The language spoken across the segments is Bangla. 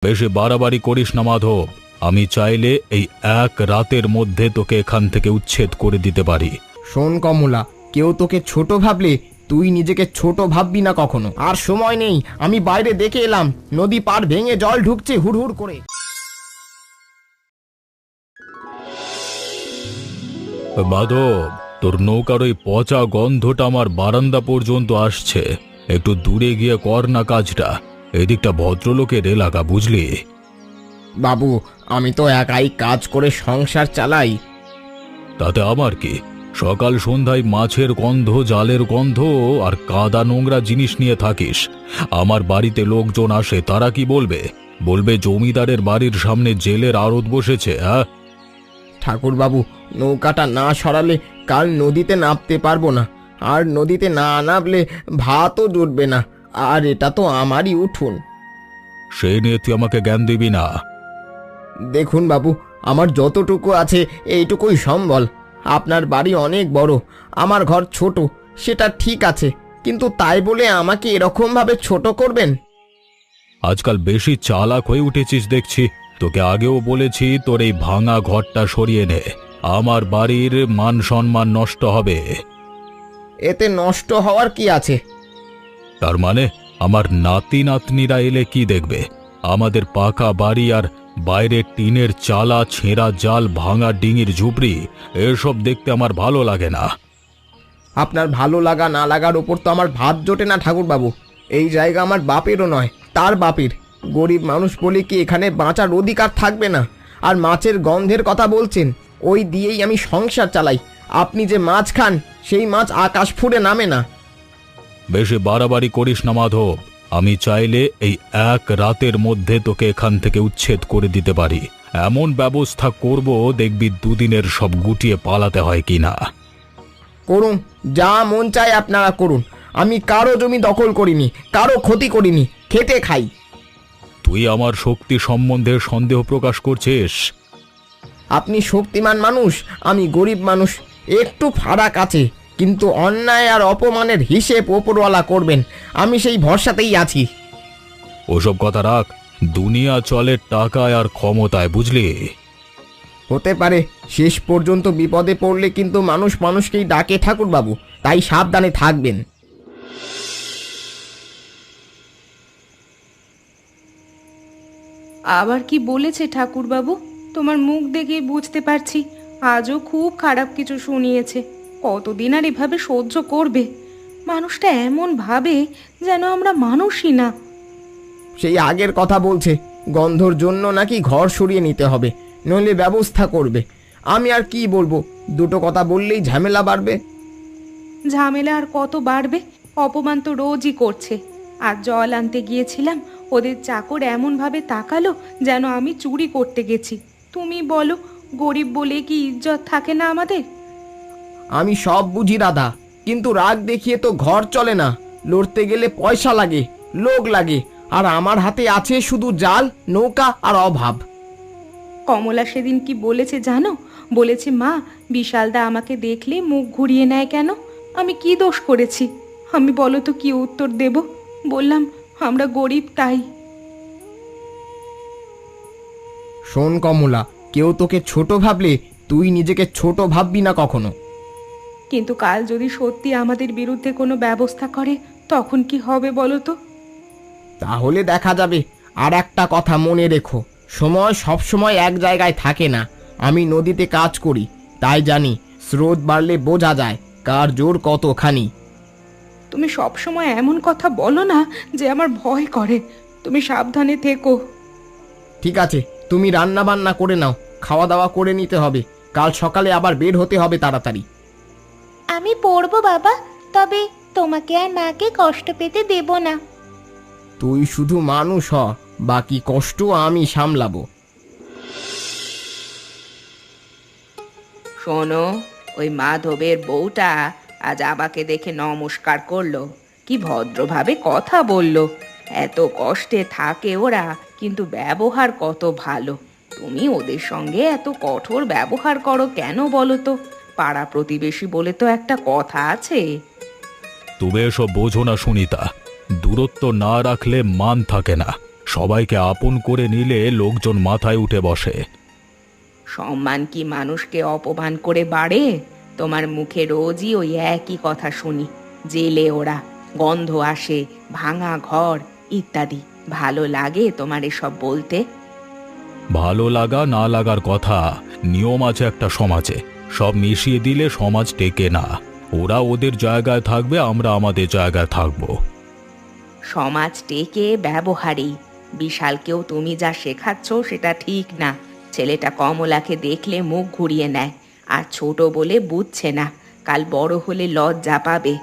বেশি বাড়াবাড়ি করিস না মাধব। আমি চাইলে এই এক রাতের মধ্যে তোকে এখান থেকে উচ্ছেদ করে দিতে পারি। শোন কমলা, কেউ তোকে ছোট ভাবলে তুই নিজেকে ছোট ভাববি না কখনো। আর সময় নেই, আমি বাইরে দেখে এলাম নদী পার ভেঙে জল ঢুকছে হুড়হুড় করে। মাধব, তোর নৌকার ওই পচা গন্ধটা আমার বারান্দা পর্যন্ত আসছে। একটু দূরে গিয়ে কর না কাজটা। এদিকটা ভদ্রলোকের এলাকা, বুঝলি? বাবু, আমি তো একাই কাজ করে সংসার চালাই। তাতে আমার কি? সকাল সন্ধ্যায় মাছের গন্ধ, জালের গন্ধ আর কাদা নোংরা জিনিস নিয়ে থাকিস। আমার বাড়িতে লোকজন আসে, তারা কি বলবে? বলবে জমিদারের বাড়ির সামনে জেলের আড়ত বসেছে। হ্যাঁ ঠাকুর বাবু, নৌকাটা না সরালে কাল নদীতে নামতে পারবো না, আর নদীতে না নামলে ভাতও জুটবে না। আর এটা তো আমারই উঠোন। সেই নিয়ে তুই আমাকে জ্ঞান দিবি না। দেখুন বাবু, আমার যতটুকু আছে এইটুকুই সম্বল। আপনার বাড়ি অনেক বড়, আমার ঘর ছোট, সেটা ঠিক আছে, কিন্তু তাই বলে আমাকে এরকম ভাবে ছোট করবেন? আজকাল বেশি চালাক হয়ে উঠেছিস দেখছি। তোকে আগেও বলেছি তোর এই ভাঙা ঘরটা সরিয়ে নে। আমার বাড়ির মান সম্মান নষ্ট হবে। এতে নষ্ট হওয়ার কি আছে? তার মানে আমার নাতি নাতনিরা এলে কি দেখবে? আমাদের পাকা বাড়ি আর বাইরে টিনের চালা, ছেঁড়া জাল, ভাঙা ডিঙির ঝুপড়ি, এসব দেখতে আমার ভালো লাগে না। আপনার ভালো লাগা না লাগার উপর তো আমার ভাত জোটে না ঠাকুর বাবু। এই জায়গা আমার বাপেরও নয়, তার বাপের। গরিব মানুষ বলে কি এখানে বাঁচার অধিকার থাকবে না? আর মাছের গন্ধের কথা বলছেন, ওই দিয়েই আমি সংসার চালাই। আপনি যে মাছ খান, সেই মাছ আকাশ ফুঁড়ে নামে না। বেশি বাড়াবাড়ি করিস না মাধব। আমি চাইলে এই এক রাতের মধ্যে তোকে এখান থেকে উচ্ছেদ করে দিতে পারি। এমন ব্যবস্থা করব, দেখবি দুদিনের সব গুটিয়ে পালাতে হয় কিনা। করুন, যা মন চায় আপনারা করুন। আমি কারো জমি দখল করিনি, কারো ক্ষতি করিনি, খেটে খাই। তুই আমার শক্তি সম্বন্ধে সন্দেহ প্রকাশ করছিস? আপনি শক্তিমান মানুষ, আমি গরিব মানুষ। একটু ফারাক আছে, কিন্তু অন্যায় আর অপমানের হিসেব ওপরওয়ালা করবেন, আমি সেই ভরসাতেই আছি। ওসব কথা রাখ। দুনিয়া চলে টাকায় আর ক্ষমতায়, বুঝলি? হতে পারে শেষ পর্যন্ত বিপদে পড়লে কিন্তু মানুষ মানুষকেই ডাকে ঠাকুর বাবু, তাই সাবধানে থাকবেন। আবার কি বলেছে ঠাকুরবাবু? তোমার মুখ দেখেই বুঝতে পারছি আজও খুব খারাপ কিছু শুনিয়েছে। কতদিন আর এভাবে সহ্য করবে? মানুষটা এমন ভাবে যেন আমরা মানুষই না। সেই আগের কথা বলছে, গন্ধর জন্য নাকি ঘর সরিয়ে নিতে হবে, নইলে ব্যবস্থা করবে। আমি আর কি বলবো? দুটো কথা বললেই ঝামেলা বাড়বে। ঝামেলা আর কত বাড়বে? অপমান তো রোজই করছে। আর জল আনতে গিয়েছিলাম, ওদের চাকর এমনভাবে তাকালো যেন আমি চুরি করতে গেছি। তুমি বলো, গরিব বলে কি ইজ্জত থাকে না আমাদের? আমি সব বুঝি দাদা, কিন্তু রাগ দেখিয়ে তো ঘর চলে না। লড়তে গেলে পয়সা লাগে, লোক লাগে, আর আমার হাতে আছে শুধু জাল, নৌকা আর অভাব। কমলা সেদিন কি বলেছে জানো? বলেছে, মা, বিশালদা আমাকে দেখলে মুখ ঘুরিয়ে নেয় কেন? আমি কি দোষ করেছি? আমি বলো তো কি উত্তর দেব? বললাম, আমরা গরিব তাই। শোন কমলা, কেউ তোকে ছোট ভাবলে তুই নিজেকে ছোট ভাববি না কখনো। কিন্তু কাল যদি সত্যি আমাদের বিরুদ্ধে কোনো ব্যবস্থা করে, তখন কি হবে বলো তো? তাহলে দেখা যাবে। আর একটা কথা মনে রেখো, সময় সব সময় এক জায়গায় থাকে না। আমি নদীতে কাজ করি, তাই জানি স্রোত বাড়লে বোঝা যায় কার জোর কতখানি। তুমি সব সময় এমন কথা বলো না যে আমার ভয় করে। তুমি সাবধানে থেকো। ঠিক আছে, তুমি রান্না বান্না করে নাও, খাওয়া দাওয়া করে নিতে হবে। কাল সকালে আবার বের হতে হবে তাড়াতাড়ি। আমি পড়বো বাবা, তবে তোমাকে আর মাকে কষ্ট পেতে দেব না। তুই শুধু মানুষ হ, বাকি কষ্ট আমি সামলাবো। শোনো, ওই মাধবের বউটা আজ আমাকে দেখে নমস্কার করলো, কি ভদ্রভাবে কথা বললো। এত কষ্টে থাকে ওরা, কিন্তু ব্যবহার কত ভালো। তুমি ওদের সঙ্গে এত কঠোর ব্যবহার করো কেন বলো তো? পাড়া প্রতিবেশী বলে তো একটা কথা আছে। তুমি এসব বোঝো না সুনিতা। দূরত্ব না রাখলে মান থাকে না। সবাইকে আপন করে নিলে লোকজন মাথায় উঠে বসে। সম্মান কি মানুষকে অপমান করে বাড়ে? তোমার মুখে রোজই ওই একই কথা শুনি। জেলে ওরা, গন্ধ আসে, ভাঙা ঘর ইত্যাদি। ভালো লাগে তোমার এসব বলতে? ভালো লাগা না লাগার কথা, নিয়ম আছে একটা সমাজে। সব মিশিয়ে দিলে সমাজ টেকে না। ওরা ওদের জায়গায় থাকবে, আমরা আমাদের জায়গায় থাকবো। সমাজ টেকে ব্যবহারেই। বিশালকেও তুমি যা শেখাচ্ছ সেটা ঠিক না। ছেলেটা কমলাকে দেখলে মুখ ঘুরিয়ে নেয়, আর ছোট বলে বুঝছে না। কাল বড় হলে লজ্জা পাবে।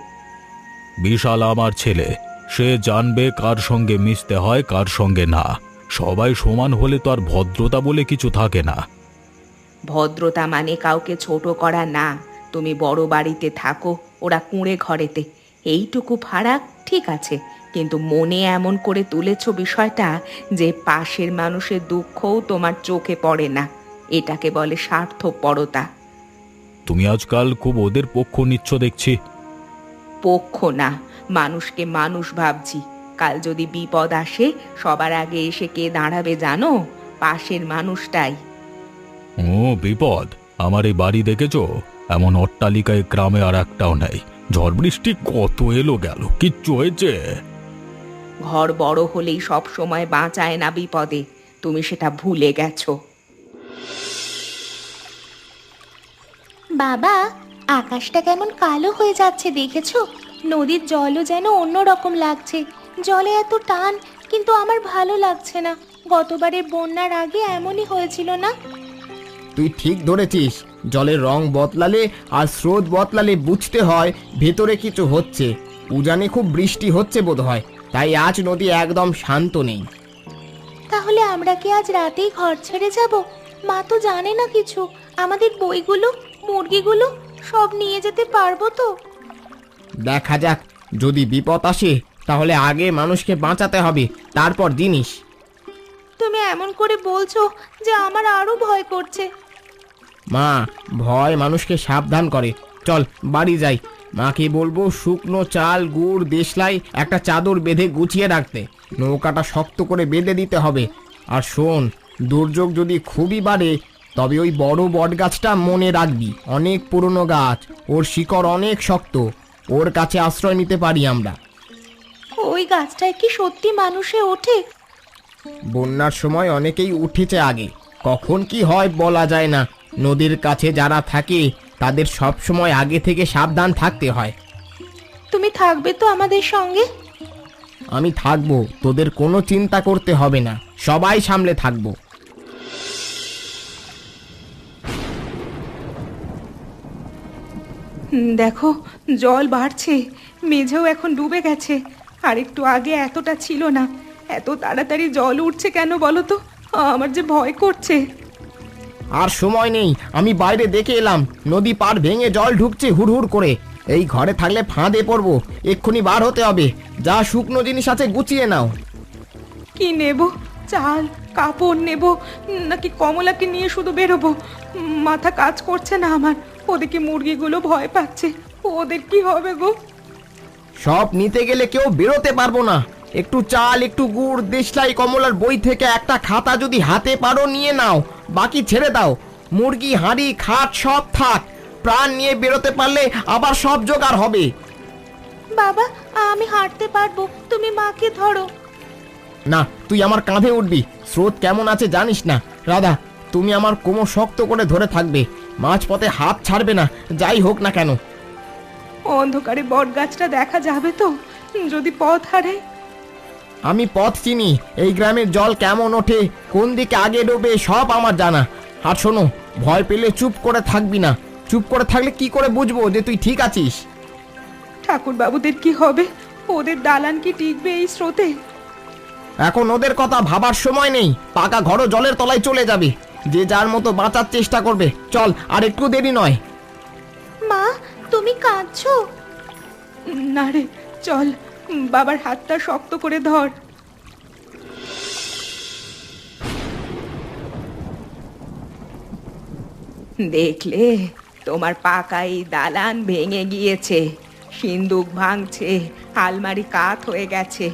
বিশাল আমার ছেলে, সে জানবে কার সঙ্গে মিশতে হয় কার সঙ্গে না। সবাই সমান হলে তো আর ভদ্রতা বলে কিছু থাকে না। ভদ্রতা মানে কাউকে ছোট করা না। তুমি বড় বাড়িতে থাকো, ওরা কুঁড়ে ঘরেতে, এইটুকু ফারাক ঠিক আছে। কিন্তু মনে এমন করে তুলেছ বিষয়টা যে পাশের মানুষের দুঃখও তোমার চোখে পড়ে না। এটাকে বলে স্বার্থপরতা। তুমি আজকাল খুব ওদের পক্ষ নিচ্ছ দেখছি। পক্ষ না, মানুষকে মানুষ ভাবছি। কাল যদি বিপদ আসে সবার আগে এসে কে দাঁড়াবে জানো? পাশের মানুষটাই। ও বিপদ! আমার এই বাড়ি দেখেছো? এমন অট্টালিকায় গ্রামে আর একটাও নেই। ঝড় বৃষ্টি কত এলো গেল, কিচ্ছু হয়েছে? ঘর বড় হলেই সব সময় বাঁচায় না বিপদে, তুমি সেটা ভুলে গেছো। বাবা, আকাশটা কেমন কালো হয়ে যাচ্ছে দেখেছো? নদীর জলও যেন অন্যরকম লাগছে। জলে এত টান, কিন্তু আমার ভালো লাগছে না। গতবারের বন্যার আগে এমনই হয়েছিল না? তুই ঠিক ধরেছিস। জলের রং বদলালে আর স্রোত বদলালে বুঝতে হয় ভেতরে কিছু হচ্ছে। উজানে খুব বৃষ্টি হচ্ছে বোধহয়, তাই আজ নদী একদম শান্ত নেই। তাহলে আমরা কি আজ রাতেই ঘর ছেড়ে যাব? মা তো জানে না কিছু। আমাদের বইগুলো, মুরগিগুলো সব নিয়ে যেতে পারবো তো? দেখা যাক, যদি বিপদ আসে তাহলে আগে মানুষকে বাঁচাতে হবে, তারপর জিনিস। তুমি এমন করে বলছো যে আমার আরো ভয় করছে। মা, ভয় মানুষকে সাবধান করে। চল বাড়ি যাই। মাকে বলবো শুকনো চাল, গুড়, দেশলাই একটা চাদর বেঁধে গুছিয়ে রাখতে। নৌকাটা শক্ত করে বেঁধে দিতে হবে। আর শোন, দুর্যোগ যদি খুবই বাড়ে তবে ওই বড় বট গাছটা মনে রাখবি। অনেক পুরনো গাছ, ওর শিকড় অনেক শক্ত। ওর কাছে আশ্রয় নিতে পারি আমরা। ওই গাছটায় কি সত্যি মানুষে ওঠে? বন্যার সময় অনেকেই উঠেছে আগে, কখন কি হয় বলা যায় না। নদীর কাছে যারা থাকে তাদের সব সময় আগে থেকে সাবধান থাকতে হয়। তুমি থাকবে তো আমাদের সঙ্গে? আমি থাকবো, তোদের কোনো চিন্তা করতে হবে না, সবাই সামলে থাকবো। দেখো, জল বাড়ছে, মেঝেও এখন ডুবে গেছে। আর একটু আগে এতটা ছিল না। এত তাড়াতাড়ি জল উঠছে কেন বলো তো? আমার যে ভয় করছে। আর সময় নেই, আমি বাইরে দেখে এলাম। নদী পাড় ভেঙে জল ঢুকছে হুড়হুড় করে। এই ঘরে থাকলে ফাঁদে পড়বো, এক্ষুনি বার হতে হবে। যা শুকনো জিনিস আছে গুছিয়ে নাও। কি নেব? চাল, কাপড় নেব নাকি কমলাকে নিয়ে শুধু বেরোবো? মাথা কাজ করছে না আমার। ওদিকে মুরগিগুলো ভয় পাচ্ছে, ওদের কি হবে গো? সব নিতে গেলে কেউ বেরোতে পারবো না। একটু চাল, একটু গুড়, দেশলাই, কমলার বই থেকে একটা খাতা যদি হাতে পারো নিয়ে নাও, বাকি ছেড়ে দাও। মুরগি, হাঁড়ি, খাট সব থাক। প্রাণ নিয়ে বেরোতে পারলে আবার সব জোগাড় হবে। বাবা, আমি হাঁটতে পারবো, তুমি মাকে ধরো। না, তুই আমার কাঁধে উঠবি। স্রোত কেমন আছে জানিস না। রাধা, তুমি আমার কোমর শক্ত করে ধরে থাকবে। মাঝপথে হাত ছাড়বে না, যাই হোক না কেন। অন্ধকারে বট গাছটা দেখা যাবে তো? যদি পথ হারাই? আমি পথ চিনি। এই গ্রামের জল কেমন ওঠে, কোন দিকে আগে ডোবে সব আমার জানা। আর শোনো, ভয় পেলে চুপ করে থাকবি না। চুপ করে থাকলে কি করে বুঝবো যে তুই ঠিক আছিস? ঠাকুর বাবুদের কি হবে? ওদের দালান কি টিকবে এই স্রোতে? এখন ওদের কথা ভাবার সময় নেই। পাকা ঘরও জলের তলায় চলে যাবে। যে যার মতো বাঁচার চেষ্টা করবে। চল, আর একটু দেরি নয়। মা, তুমি কাঁদছো? না রে, চল, বাবার হাতটা শক্ত করে ধর। দেখলে, তোমার পাকা এই দালান ভেঙে গিয়েছে। সিন্দুক ভাঙছে, আলমারি কাত হয়ে গেছে।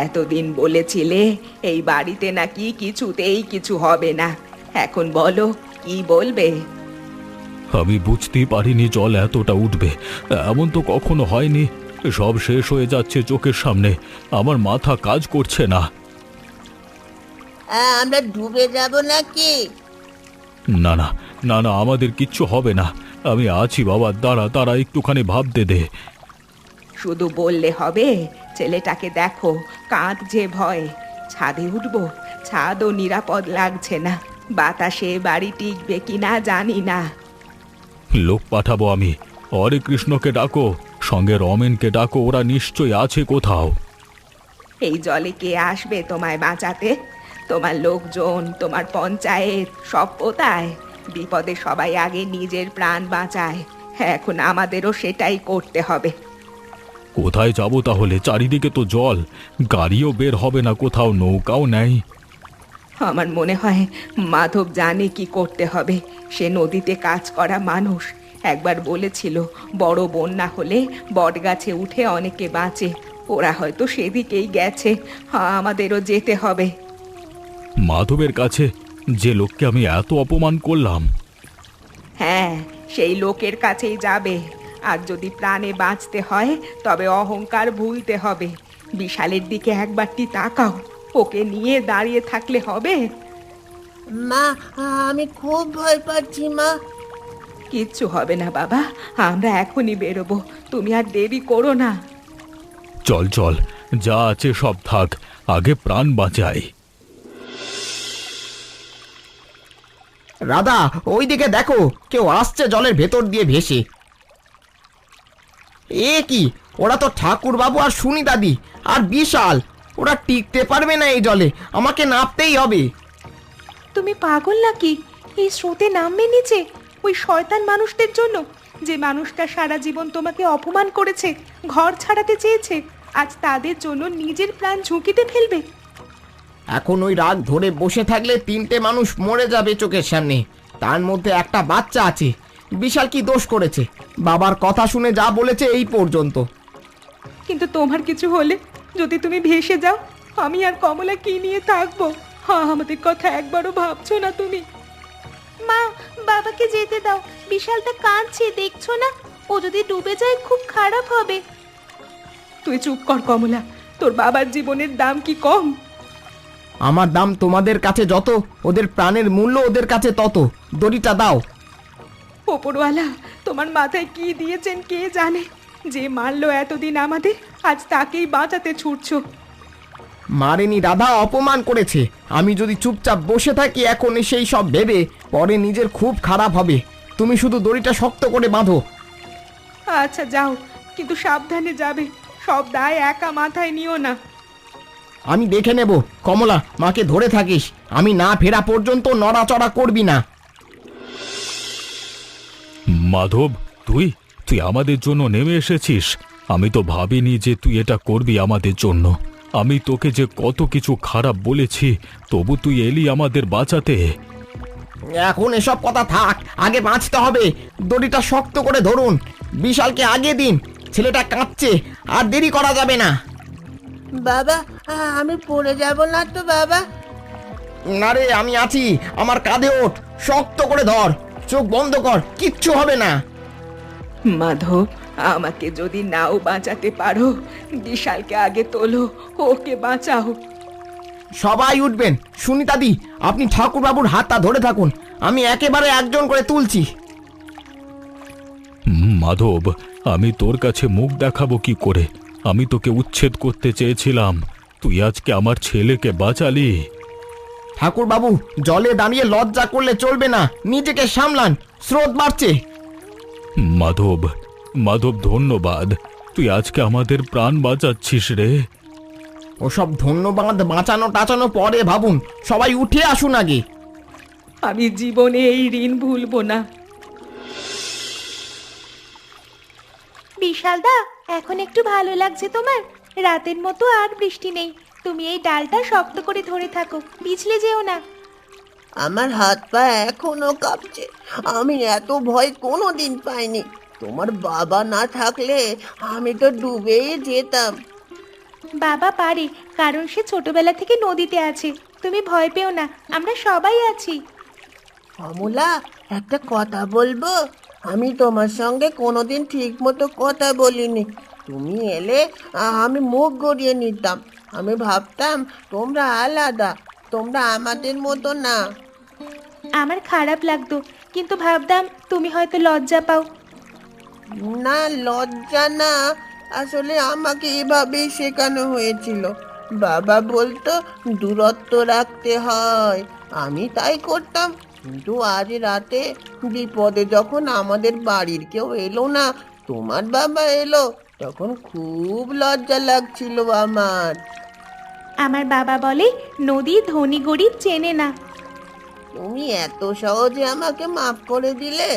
এতদিন বলেছিলে এই বাড়িতে নাকি কিছুতেই কিছু হবে না, এখন বলো কি বলবে? আমি বুঝতেই পারিনি জল এতটা উঠবে, এমন তো কখনো হয়নি। সব শেষ হয়ে যাচ্ছে চোখের সামনে, আমার মাথা কাজ করছে না। আমরা ডুবে যাব নাকি? না না না না, আমাদের কিচ্ছু হবে না। আমি আছি বাবা, দাঁড়া দাঁড়া, একটুখানি ভাবতে দে। শুধু বললে হবে? ছেলেটাকে দেখো, কাঁদছে ভয়ে। ছাদে উঠবো, ছাদও নিরাপদ লাগছে না, বাতাসে বাড়ি টিকবে কিনা জানি না। লোক পাঠাবো আমি। হরে কৃষ্ণকে ডাকো, সঙ্গে রমেনকে ডাকো, ওরা নিশ্চয়ই আছে কোথাও। এই জলে কে আসবে তোমায় বাঁচাতে? তোমার লোকজন, তোমার পঞ্চায়েত সব কোথায়? বিপদে সবাই আগে নিজের প্রাণ বাঁচায়, এখন আমাদেরও সেটাই করতে হবে। কোথায় যাব তাহলে? চারিদিকে তো জল, গাড়িও বের হবে না, কোথাও নৌকাও নেই। আমার মনে হয় মাধব জানে কি করতে হবে। সে নদীতে কাজ করা মানুষ, একবার বলেছিল বড় বন্যা হলে বটগাছে উঠে অনেকে বাঁচে। ওরা হয়তো সেদিকেই গেছে, আমাদেরও যেতে হবে। মাধবের কাছে, যে লোককে আমি এত অপমান করলাম? হ্যাঁ, সেই লোকের কাছেই যাবে। আর যদি প্রাণে বাঁচতে হয় তবে অহংকার ভুলতে হবে। বিশালের দিকে একবারটি তাকাও, ওকে নিয়ে দাঁড়িয়ে থাকলে হবে? মা, আমি খুব ভয় পাচ্ছি মা। কিচ্ছু হবে না বাবা, আমরা এখনই বেরোবো, তুমি আর দেরি করো না। চল চল, যা আছে সব থাক, আগে প্রাণ বাঁচাই। রাধা, ওইদিকে দেখো, কেউ আসছে জলের ভেতর দিয়ে ভেসে। এ কি, ওরা তো ঠাকুর বাবু আর সুনি দাদি আর বিশাল। ওরা টিকতে পারবে না এই জলে, আমাকে নামতেই হবে। তুমি পাগল নাকি? এই স্রোতে নামবে নিচে ওই শয়তান মানুষদের জন্য, যে মানুষটা সারা জীবন তোমাকে অপমান করেছে, ঘর ছাড়াতে চেয়েছে, আজ তাদের জন্য নিজের প্রাণ ঝুঁকিতে ফেলবে? এখন ওই রাগ ধরে বসে থাকলে 3টে মানুষ মরে যাবে চোখের সামনে, তার মধ্যে একটা বাচ্চা আছে। বিশাল কি দোষ করেছে? বাবার কথা শুনে যা বলেছে এই পর্যন্ত। কিন্তু তোমার কিছু হলে, যদি তুমি ভেসে যাও, আমি আর কমলা কি নিয়ে থাকবো? হ্যাঁ, আমাদের কথা একবারও ভাবছো না তুমি? মা, বাবাকে যেতে দাও, বিশালটা কাঁদছে দেখছো না? ও যদি ডুবে যায় খুব খারাপ হবে। তুই চুপ কর কমলা, তোর বাবার জীবনের দাম কি কম? আমার দাম তোমাদের কাছে যত, ওদের প্রাণের মূল্য ওদের কাছে তত। দড়িটা দাও। ওপরওয়ালা তোমার মাথায় কি দিয়েছেন কে জানে, যে মারলো এতদিন আমাদের, আজ তাকেই বাঁচাতে ছুটছো। মারেনি রাধা, অপমান করেছে। আমি যদি চুপচাপ বসে থাকি এখন সেই সব ভেবে, পরে নিজের খুব খারাপ হবে। তুমি শুধু দড়িটা শক্ত করে বাঁধো। আচ্ছা যাও, কিন্তু সাবধানে যাবে, সব দায় একা মাথায় নিও না। আমি দেখে নেব। কমলা, মাকে ধরে থাকিস, আমি না ফেরা পর্যন্ত নড়াচড়া করবি না। মাধব, তুই তুই আমাদের জন্য নেমে এসেছিস। আমি তো ভাবিনি যে তুই এটা করবি আমাদের জন্য। আমি তোকে যে কত কিছু খারাপ বলেছি, তবু তুই এলি আমাদের বাঁচাতে। এখন এসব কথা থাক, আগে বাঁচতে হবে। দড়িটা শক্ত করে ধরুন, বিশালকে আগে দিন। ছেলেটা কাঁদছে, আর দেরি করা যাবে না। বাবা, আমি পড়ে যাব না তো বাবা? না রে, আমি আছি, আমার কাঁধে ওঠ। শক্ত করে ধর, চোখ বন্ধ কর, কিচ্ছু হবে না। মাধব, আমাকে যদি নাও বাঁচাতে পারো, বিশালকে আগে তোলো, ওকে বাঁচাও। সবাই উঠবেন। সুনিতাদি, আপনি ঠাকুরবাবুর হাতটা ধরে থাকুন, আমি একেবারে একজন করে তুলছি। মাধব, আমি তোর কাছে মুখ দেখাবো কি করে? আমি তোকে উচ্ছেদ করতে চেয়েছিলাম, তুই আজকে আমার ছেলেকে বাঁচালি। ঠাকুরবাবু, জলে দাঁড়িয়ে লজ্জা করলে চলবে না, নিজেকে সামলান, স্রোত বাড়ছে। মাধব, মাধব, ধন্যবাদ, তুই আজকে আমাদের প্রাণ বাঁচাচ্ছিস রে। ওসব ধন্যবাদ বাঁচানো টাচানো পরে ভাবুন, সবাই উঠে আসুন আগে। আমি জীবনে এই ঋণ ভুলবো না। বিশালদা, এখন একটু ভালো লাগছে তোমার? রাতের মতো আর বৃষ্টি নেই, তুমি এই ডালটা শক্ত করে ধরে থাকো, পিছলে যেও না। আমার হাত পা এখনো কাঁপছে। আমি এত ভয় কোনোদিন পাইনি। তোমার বাবা না থাকলে আমি তো ডুবেই যেতাম। বাবা পারে, কারণ সে ছোটবেলা থেকে নদীতে আছে। তুমি ভয় পেও না, আমরা সবাই আছি। অমলা, একটা কথা বলবো? আমি তোমার সঙ্গে কোনোদিন ঠিক মতো কথা বলিনি। তুমি এলে আমি মুখ গড়িয়ে নিতাম। আমি ভাবতাম তোমরা আলাদা, তোমরা আমাদের মতো না। আমার খারাপ লাগতো, কিন্তু ভাবতাম তুমি হয়তো লজ্জা পাও। না, লজ্জা না, আসলে আমাকে এভাবেই শেখানো হয়েছিল। বাবা বলতো দূরত্ব রাখতে হয়, আমি তাই করতাম। কিন্তু আজ রাতে বিপদে যখন আমাদের বাড়ির কেউ এলো না, তোমার বাবা এলো, তখন খুব লজ্জা লাগছিল আমার। আমার বাবা বলে নদী ধনী গরিব চেনে না। তুমি এত সহজে আমাকে মাফ করে দিলে।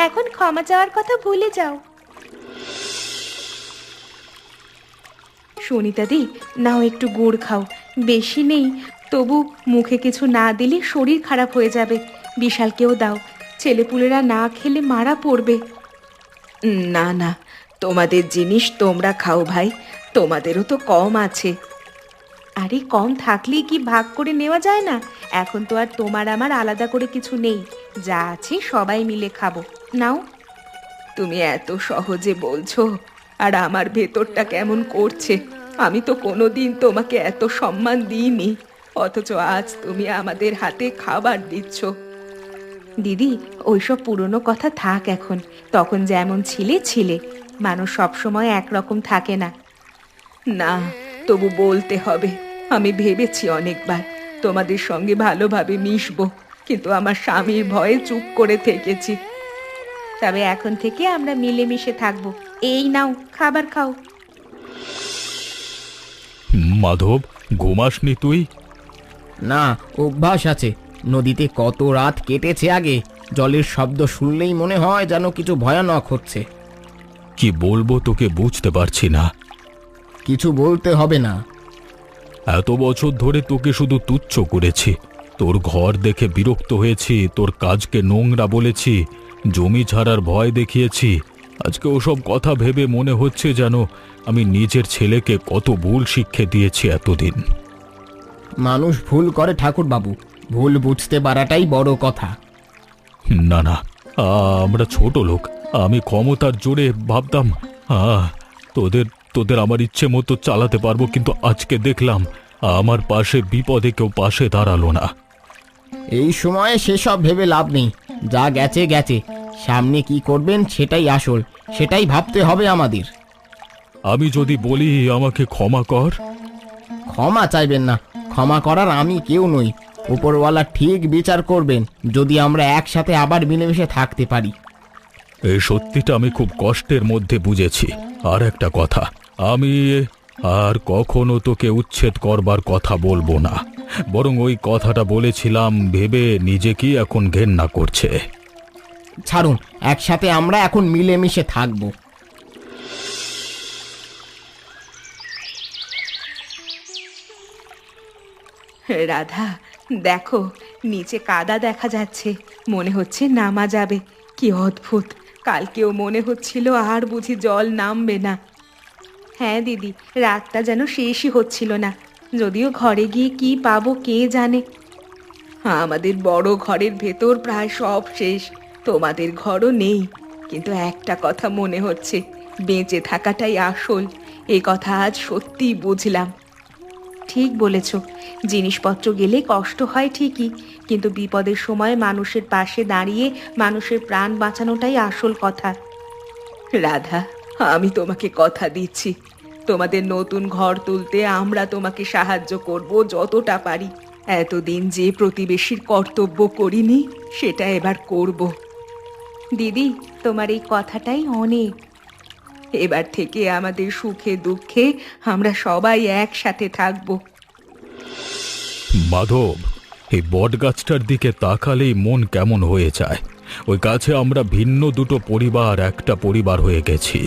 এখন ক্ষমা চাওয়ার কথা ভুলে যাও। সুনিতা দি, নাও একটু গুড় খাও, বেশি নেই, তবু মুখে কিছু না দিলে শরীর খারাপ হয়ে যাবে। বিশালকেও দাও, ছেলেপুলেরা না খেলে মারা পড়বে। না না, তোমাদের জিনিস তোমরা খাও ভাই, তোমাদেরও তো কম আছে। আরে কম থাকলেই কি ভাগ করে নেওয়া যায় না? এখন তো আর তোমার আমার আলাদা করে কিছু নেই, যা আছে সবাই মিলে খাবো। নাও। তুমি এত সহজে বলছো, আর আমার ভেতরটা কেমন করছে। আমি তো কোনোদিন তোমাকে এত সম্মান দিইনি, অথচ আজ তুমি আমাদের হাতে খাবার দিচ্ছ। দিদি, ওইসব পুরনো কথা থাক এখন। তখন যেমন ছিলে, মানুষ সবসময় একরকম থাকে না। না, তবু বলতে হবে। আমি ভেবেছি অনেকবার তোমাদের সঙ্গে ভালোভাবে মিশবো, কিন্তু আমার স্বামীর ভয়ে চুপ করে থেকেছি। তবে এখন থেকে আমরা মিলেমিশে থাকবো। এই নাও, খাবার খাও। মাধব, ঘুমাসনি তুই? না, অভ্যাস আছে। নদীতে কত রাত কেটেছে আগে, জলের শব্দ শুনলেই মনে হয় যেন কিছু ভয়ানক হচ্ছে। কি বলবো তোকে বুঝতে পারছি না। কিছু বলতে হবে না। এত বছর ধরে তোকে শুধু তুচ্ছ করেছি, তোর ঘর দেখে বিরক্ত হয়েছি, তোর কাজকে নোংরা বলেছি, জমি ছাড়ার ভয় দেখিয়েছি। আজকে ওসব কথা ভেবে মনে হচ্ছে যেন আমি নিজের ছেলেকে কত ভুল শিক্ষা দিয়েছি এতদিন। মানুষ ভুল করে ঠাকুরবাবু, ভুল বুঝতে পারাটাই বড় কথা। না না, আমরা ছোট লোক। আমি ক্ষমতার জোরে ভাবতাম তোদের তোদের আমার ইচ্ছে মতো চালাতে পারবো, কিন্তু আজকে দেখলাম আমার পাশে বিপদে কেউ পাশে দাঁড়ালো না। এই সময়ে সেসব ভেবে লাভ নেই। যা গেছে গেছে, সামনে কি করবেন সেটাই আসল, সেটাই ভাবতে হবে আমাদের। আমি যদি বলি আমাকে ক্ষমা কর? ক্ষমা চাইবেন না, ক্ষমা করার আমি কেউ নই। উপরওয়ালা ঠিক বিচার করবেন যদি আমরা একসাথে আবার মিলেমিশে থাকতে পারি। এই সত্যিটা আমি খুব কষ্টের মধ্যে বুঝেছি। আর একটা কথা, আমি আর কখনো তোকে উচ্ছেদ করবার কথা বলবো না, বরং ওই কথাটা বলেছিলাম ভেবে নিজেকেই এখন ঘেন্না করছে। ছাড়ুন, একসাথে আমরা এখন মিলেমিশে থাকবো। রাধা, দেখো নিচে কাদা দেখা যাচ্ছে, মনে হচ্ছে নামা যাবে। কি অদ্ভুত, কালকেও মনে হচ্ছিল আর বুঝি জল নামবে না। হ্যাঁ দিদি, রাতটা যেন শেষই হচ্ছিল না। যদিও ঘরে গিয়ে কি পাবো কে জানে। আমাদের বড় ঘরের ভেতর প্রায় সব শেষ, তোমাদের ঘরও নেই। কিন্তু একটা কথা মনে হচ্ছে, বেঁচে থাকাটাই আসল। এ কথা আজ সত্যিই বুঝলাম। ঠিক বলেছ, জিনিসপত্র গেলে কষ্ট হয় ঠিকই, কিন্তু বিপদের সময় মানুষের পাশে দাঁড়িয়ে মানুষের প্রাণ বাঁচানোটাই আসল কথা। রাধা, আমি তোমাকে কথা দিচ্ছি, তোমাদের নতুন ঘর তুলতে আমরা তোমাকে সাহায্য করব যতটা পারি। এতদিন যে প্রতিবেশীর কর্তব্য করিনি, সেটা এবার করব। দিদি, তোমার এই কথাটাই অনেক। এবার থেকে আমাদের সুখে দুঃখে আমরা সবাই একসাথে থাকব। মাধব, এই বট গাছটার দিকে তাকালেই মন কেমন হয়ে যায়। ওই গাছে আমরা ভিন্ন দুটো পরিবার একটা পরিবার হয়ে গেছি।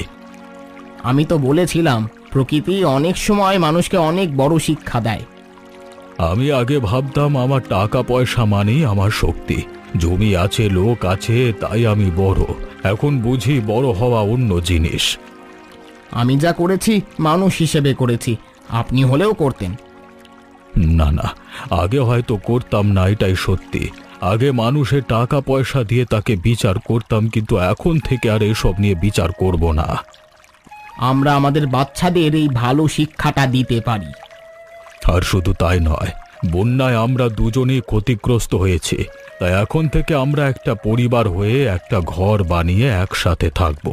আমি তো বলেছিলাম, প্রকৃতি অনেক সময় মানুষকে অনেক বড় শিক্ষা দেয়। আমি আগে ভাবতাম আমার টাকা পয়সা মানেই আমার শক্তি, জমি আছে, লোক আছে, তাই আমি বড়। এখন বুঝি বড় হওয়া অন্য জিনিস। আমি যা করেছি মানুষ হিসেবে করেছি, আপনি হলেও করতেন। না না, আগে হয়তো করতাম না, এটাই সত্যি। আগে মানুষের টাকা পয়সা দিয়ে তাকে বিচার করতাম, কিন্তু এখন থেকে আর এসব নিয়ে বিচার করব না। আমরা আমাদের বাচ্চাদের এই ভালো শিক্ষাটা দিতে পারি। আর শুধু তাই নয়, বন্যায় আমরা দুজনেই ক্ষতিগ্রস্ত হয়েছি, তাই এখন থেকে আমরা একটা পরিবার হয়ে একটা ঘর বানিয়ে একসাথে থাকব।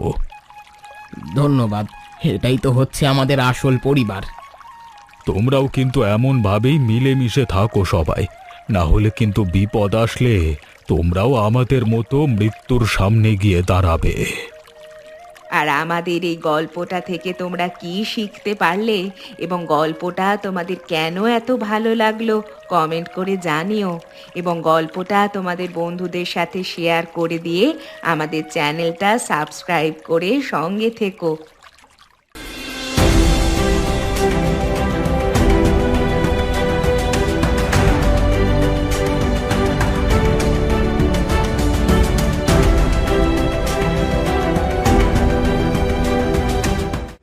ধন্যবাদ, এটাই তো হচ্ছে আমাদের আসল পরিবার। তোমরাও কিন্তু এমনভাবেই মিলেমিশে থাকো সবাই, না হলে কিন্তু বিপদ আসলে তোমরাও আমাদের মতো মৃত্যুর সামনে গিয়ে দাঁড়াবে। আর আমাদের এই গল্পটা থেকে তোমরা কি শিখতে পারলে এবং গল্পটা তোমাদের কেন এত ভালো লাগলো কমেন্ট করে জানিও, এবং গল্পটা তোমাদের বন্ধুদের সাথে শেয়ার করে দিয়ে আমাদের চ্যানেলটা সাবস্ক্রাইব করে সঙ্গে থেকো।